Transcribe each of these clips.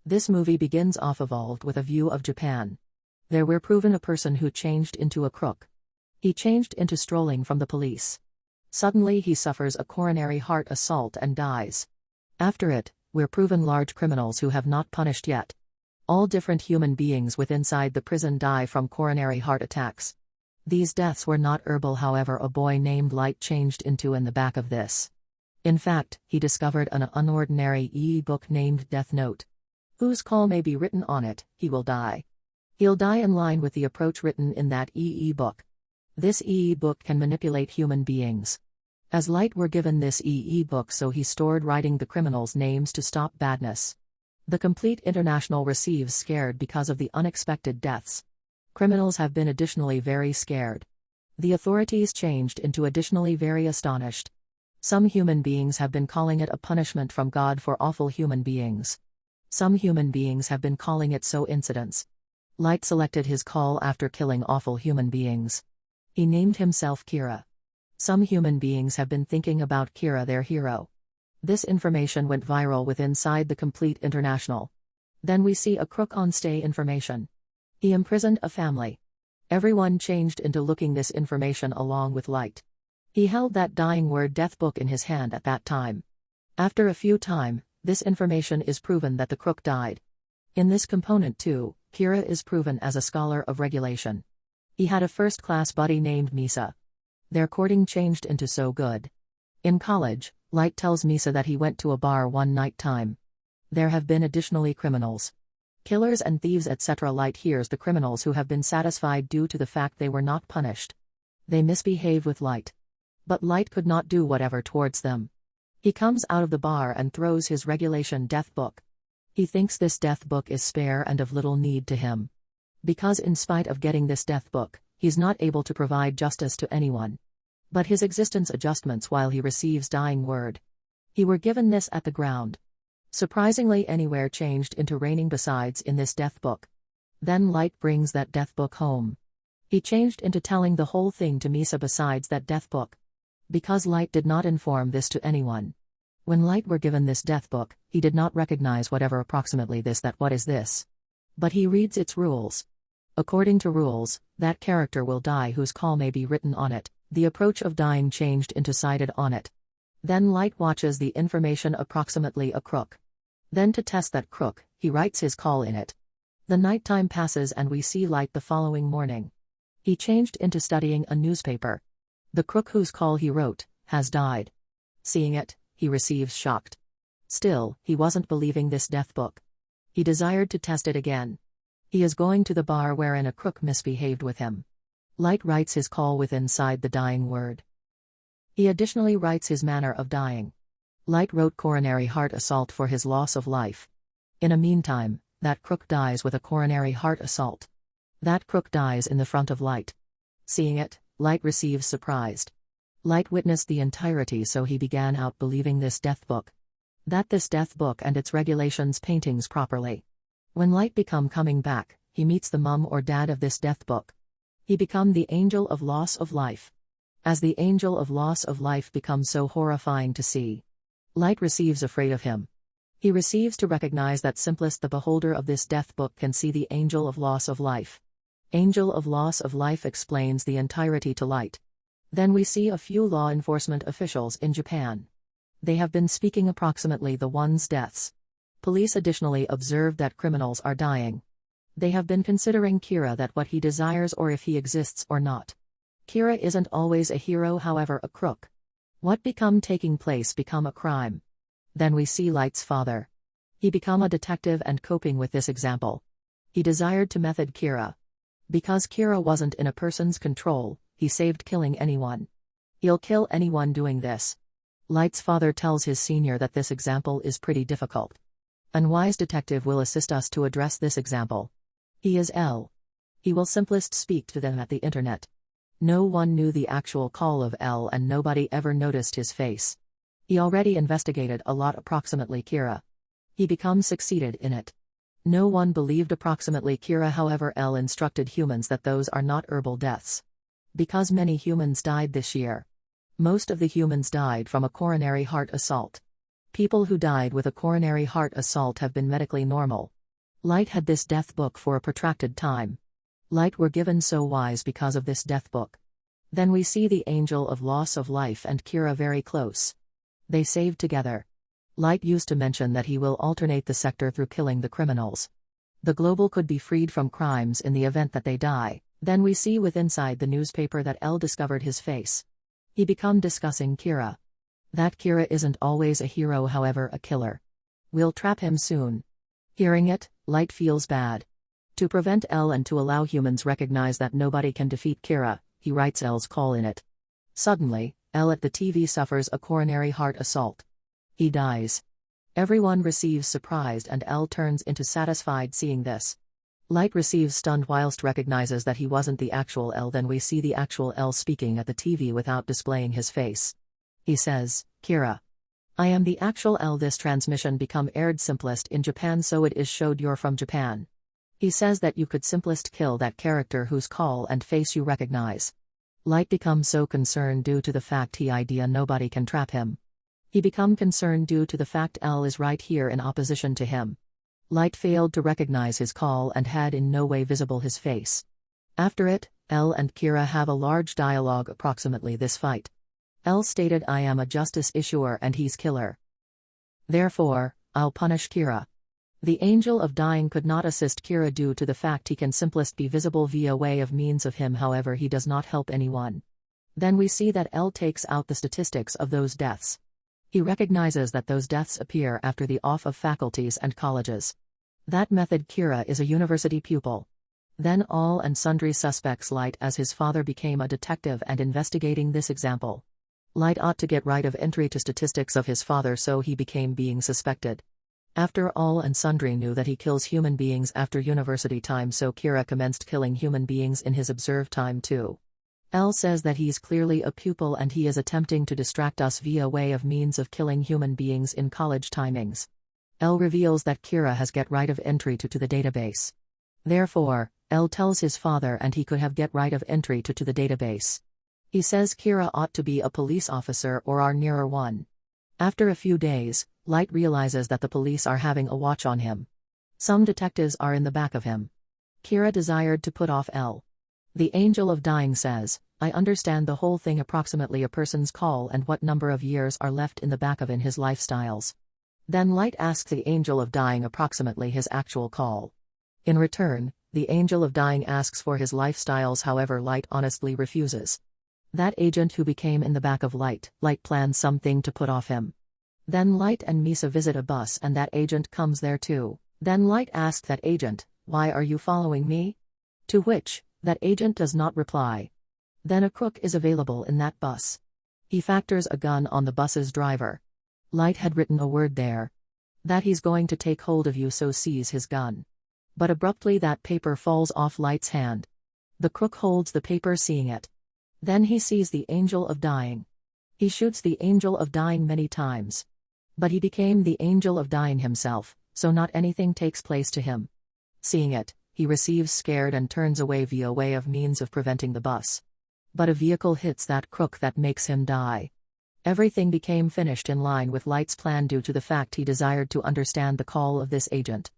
This movie begins off evolved with a view of Japan. There we're proven a person who changed into a crook. He changed into strolling from the police. Suddenly he suffers a coronary heart assault and dies. After it, we're proven large criminals who have not punished yet. All different human beings within inside the prison die from coronary heart attacks. These deaths were not herbal, however a boy named Light changed into in the back of this. In fact, he discovered an unordinary e-book named Death Note. Whose call may be written on it, he will die. He'll die in line with the approach written in that e-book. This e-book can manipulate human beings. As Light were given this e-book, so he stored writing the criminals' names to stop badness. The complete international receives scared because of the unexpected deaths. Criminals have been additionally very scared. The authorities changed into additionally very astonished. Some human beings have been calling it a punishment from God for awful human beings. Some human beings have been calling it so incidents. Light selected his call after killing awful human beings. He named himself Kira. Some human beings have been thinking about Kira their hero. This information went viral with inside the complete international. Then we see a crook on stay information. He imprisoned a family. Everyone changed into looking this information along with Light. He held that dying word death book in his hand at that time. After a few time, this information is proven that the crook died. In this component too, Kira is proven as a scholar of regulation. He had a first-class buddy named Misa. Their courting changed into so good. In college, Light tells Misa that he went to a bar one night time. There have been additionally criminals. Killers and thieves etc. Light hears the criminals who have been satisfied due to the fact they were not punished. They misbehave with Light. But Light could not do whatever towards them. He comes out of the bar and throws his regulation death book. He thinks this death book is spare and of little need to him. Because in spite of getting this death book, he's not able to provide justice to anyone. But his existence adjustments while he receives dying word. He were given this at the ground. Surprisingly anywhere changed into raining besides in this death book. Then Light brings that death book home. He changed into telling the whole thing to Misa besides that death book. Because Light did not inform this to anyone. When Light were given this death book, he did not recognize whatever approximately this that what is this. But he reads its rules. According to rules, that character will die whose call may be written on it. The approach of dying changed into cited on it. Then Light watches the information approximately a crook. Then to test that crook, he writes his call in it. The nighttime passes and we see Light the following morning. He changed into studying a newspaper. The crook whose call he wrote, has died. Seeing it, he receives shocked. Still, he wasn't believing this death book. He desired to test it again. He is going to the bar wherein a crook misbehaved with him. Light writes his call with inside the dying word. He additionally writes his manner of dying. Light wrote coronary heart assault for his loss of life. In a meantime, that crook dies with a coronary heart assault. That crook dies in the front of Light. Seeing it, Light receives surprised. Light witnessed the entirety, so he began out believing this death book. That this death book and its regulations paintings properly. When Light become coming back, he meets the mum or dad of this death book. He become the angel of loss of life. As the angel of loss of life becomes so horrifying to see. Light receives afraid of him. He receives to recognize that simplest the beholder of this death book can see the angel of loss of life. Angel of loss of life explains the entirety to Light. Then we see a few law enforcement officials in Japan. They have been speaking approximately the one's deaths. Police additionally observed that criminals are dying. They have been considering Kira that what he desires or if he exists or not. Kira isn't always a hero, however a crook. What become taking place become a crime. Then we see Light's father. He become a detective and coping with this example. He desired to method Kira. Because Kira wasn't in a person's control, he saved killing anyone. He'll kill anyone doing this. Light's father tells his senior that this example is pretty difficult. An wise detective will assist us to address this example. He is L. He will simplest speak to them at the internet. No one knew the actual call of L and nobody ever noticed his face. He already investigated a lot approximately Kira. He becomes succeeded in it. No one believed approximately Kira, however L instructed humans that those are not herbal deaths. Because many humans died this year. Most of the humans died from a coronary heart assault. People who died with a coronary heart assault have been medically normal. Light had this death book for a protracted time. Light were given so wise because of this death book. Then we see the angel of loss of life and Kira very close. They saved together. Light used to mention that he will alternate the sector through killing the criminals. The global could be freed from crimes in the event that they die. Then we see with inside the newspaper that L discovered his face. He become discussing Kira. That Kira isn't always a hero, however a killer. We'll trap him soon. Hearing it, Light feels bad. To prevent L and to allow humans recognize that nobody can defeat Kira, he writes L's call in it. Suddenly, L at the TV suffers a coronary heart assault. He dies. Everyone receives surprised and L turns into satisfied seeing this. Light receives stunned whilst recognizes that he wasn't the actual L. Then we see the actual L speaking at the TV without displaying his face. He says, Kira. I am the actual L. This transmission become aired simplest in Japan, so it is showed you're from Japan. He says that you could simplest kill that character whose call and face you recognize. Light becomes so concerned due to the fact he idea nobody can trap him. He become concerned due to the fact L is right here in opposition to him. Light failed to recognize his call and had in no way visible his face. After it, L and Kira have a large dialogue approximately this fight. L stated, I am a justice issuer and he's killer. Therefore, I'll punish Kira. The angel of dying could not assist Kira due to the fact he can simplest be visible via way of means of him, however he does not help anyone. Then we see that L takes out the statistics of those deaths. He recognizes that those deaths appear after the off of faculties and colleges. That method Kira is a university pupil. Then all and sundry suspects Light as his father became a detective and investigating this example. Light ought to get right of entry to statistics of his father, so he became being suspected. After all and sundry knew that he kills human beings after university time, so Kira commenced killing human beings in his observed time too. L says that he's clearly a pupil and he is attempting to distract us via way of means of killing human beings in college timings. L reveals that Kira has get right of entry to the database. Therefore, L tells his father and he could have get right of entry to the database. He says Kira ought to be a police officer or are nearer one. After a few days, Light realizes that the police are having a watch on him. Some detectives are in the back of him. Kira desired to put off L. The angel of dying says, I understand the whole thing, approximately a person's call and what number of years are left in the back of in his lifestyles. Then Light asks the angel of dying approximately his actual call. In return, the angel of dying asks for his lifestyles, however Light honestly refuses. That agent who became in the back of Light plans something to put off him. Then Light and Misa visit a bus and that agent comes there too. Then Light asks that agent, why are you following me? To which, that agent does not reply. Then a crook is available in that bus. He factors a gun on the bus's driver. Light had written a word there. That he's going to take hold of you, so seize his gun. But abruptly that paper falls off Light's hand. The crook holds the paper, seeing it. Then he sees the angel of dying. He shoots the angel of dying many times. But he became the angel of dying himself, so not anything takes place to him. Seeing it, he receives scared and turns away via way of means of preventing the bus. But a vehicle hits that crook that makes him die. Everything became finished in line with Light's plan due to the fact he desired to understand the call of this agent.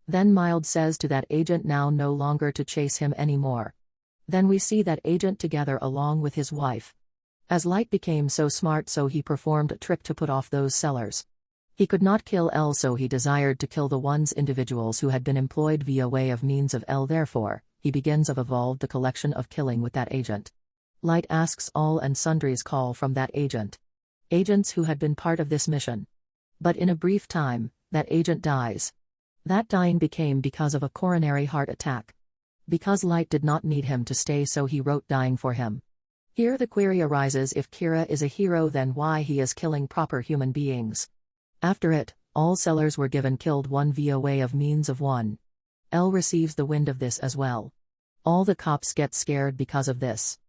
Then Mild says to that agent now no longer to chase him anymore. Then we see that agent together along with his wife. As Light became so smart, so he performed a trick to put off those sellers. He could not kill L, so he desired to kill the ones individuals who had been employed via way of means of L. Therefore, he begins of evolved the collection of killing with that agent. Light asks all and sundry's call from that agent. Agents who had been part of this mission. But in a brief time, that agent dies. That dying became because of a coronary heart attack. Because Light did not need him to stay, so he wrote dying for him. Here the query arises, if Kira is a hero, then why he is killing proper human beings. After it, all sellers were given killed one via way of means of one. L receives the wind of this as well. All the cops get scared because of this.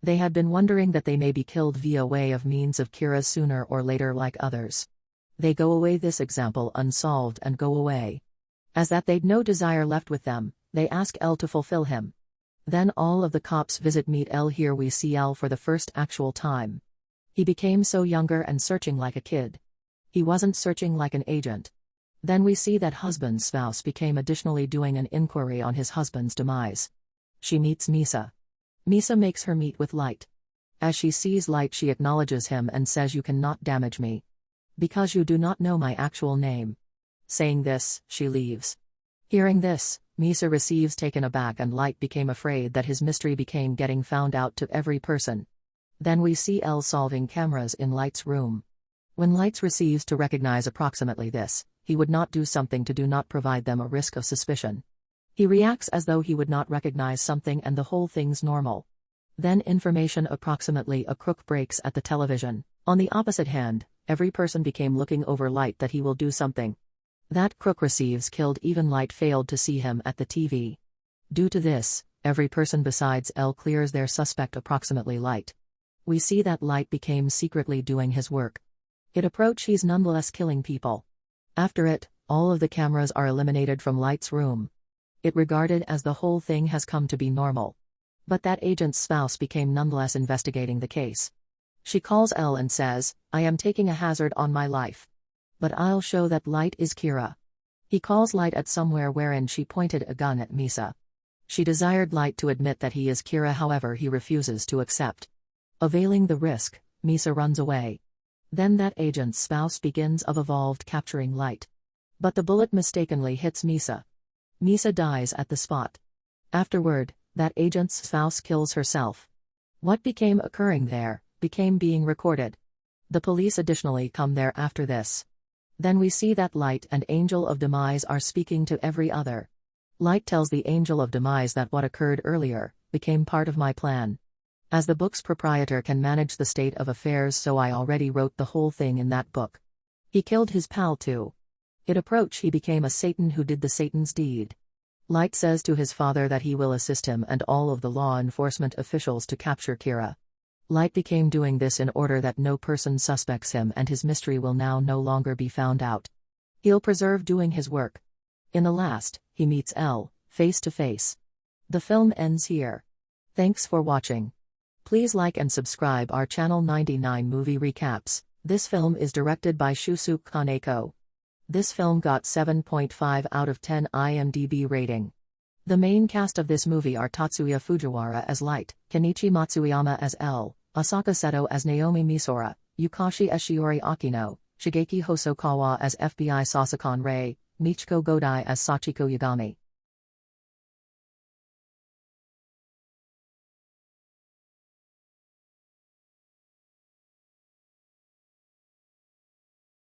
They had been wondering that they may be killed via way of means of Kira sooner or later like others. They go away, this example unsolved, and go away. As that they'd no desire left with them, they ask L to fulfill him. Then all of the cops visit meet L. Here we see L for the first actual time. He became so younger and searching like a kid. He wasn't searching like an agent. Then we see that husband's spouse became additionally doing an inquiry on his husband's demise. She meets Misa. Misa makes her meet with Light. As she sees Light, she acknowledges him and says, "You cannot damage me. Because you do not know my actual name." Saying this, she leaves. Hearing this, Misa receives taken aback, and Light became afraid that his mystery became getting found out to every person. Then we see L solving cameras in Light's room. When Light receives to recognize approximately this, he would not do something to do not provide them a risk of suspicion. He reacts as though he would not recognize something and the whole thing's normal. Then information approximately a crook breaks at the television. On the opposite hand, every person became looking over Light that he will do something. That crook receives killed, even Light failed to see him at the TV. Due to this, every person besides L clears their suspect approximately Light. We see that Light became secretly doing his work. It approach he's nonetheless killing people. After it, all of the cameras are eliminated from Light's room. It regarded as the whole thing has come to be normal. But that agent's spouse became nonetheless investigating the case. She calls L and says, "I am taking a hazard on my life. But I'll show that Light is Kira." He calls Light at somewhere wherein she pointed a gun at Misa. She desired Light to admit that he is Kira, however he refuses to accept. Availing the risk, Misa runs away. Then that agent's spouse begins of evolved capturing Light. But the bullet mistakenly hits Misa. Misa dies at the spot. Afterward, that agent's spouse kills herself. What became occurring there, became being recorded. The police additionally come there after this. Then we see that Light and Angel of Demise are speaking to every other. Light tells the Angel of Demise that what occurred earlier became part of my plan. As the book's proprietor can manage the state of affairs, so I already wrote the whole thing in that book. He killed his pal too. It approach he became a Satan who did the Satan's deed. Light says to his father that he will assist him and all of the law enforcement officials to capture Kira. Light became doing this in order that no person suspects him, and his mystery will now no longer be found out. He'll preserve doing his work. In the last, he meets L, face to face. The film ends here. Thanks for watching. Please like and subscribe our channel 99 Movie Recaps. This film is directed by Shusuke Kaneko. This film got 7.5 out of 10 IMDb rating. The main cast of this movie are Tatsuya Fujiwara as Light, Kenichi Matsuyama as L, Asaka Seto as Naomi Misora, Yukashi as Shiori Akino, Shigeki Hosokawa as FBI Sasakon Rei, Michiko Godai as Sachiko Yagami.